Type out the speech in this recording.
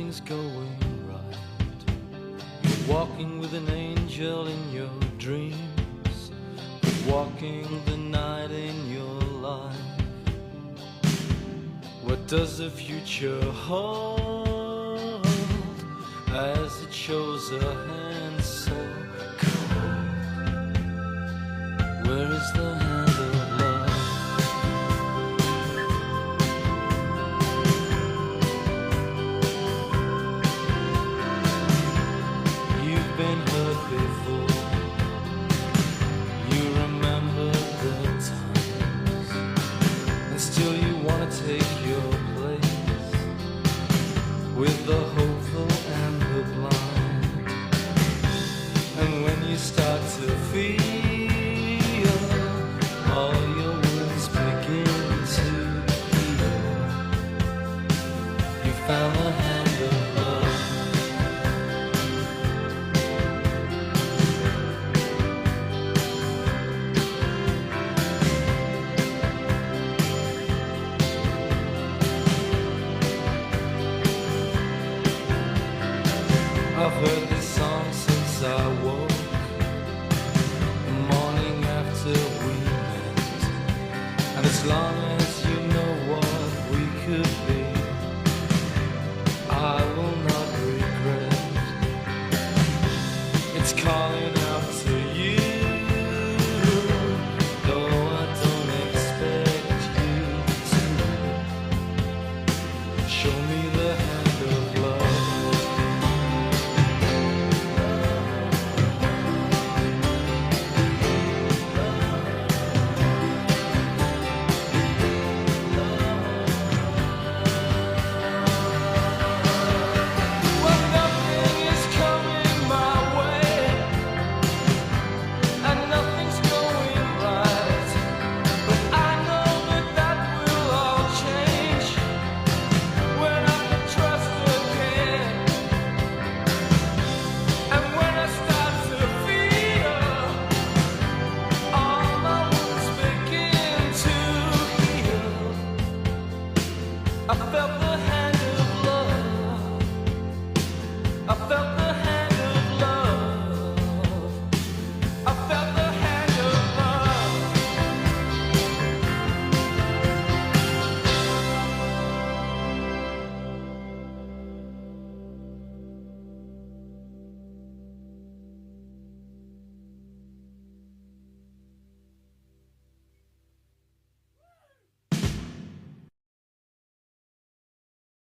everything's going right. You're walking with an angel in your dreams, walking the night in your life. What does the future hold as it shows a hand so cold? Where is the hand of love? You've been hurt before, you remember the times, and still you want to take your place with the hopeful and the blind. And when you start to feel all your wounds begin to heal, you found the hand of love. I've heard this song since I woke, the morning after we met, and it's long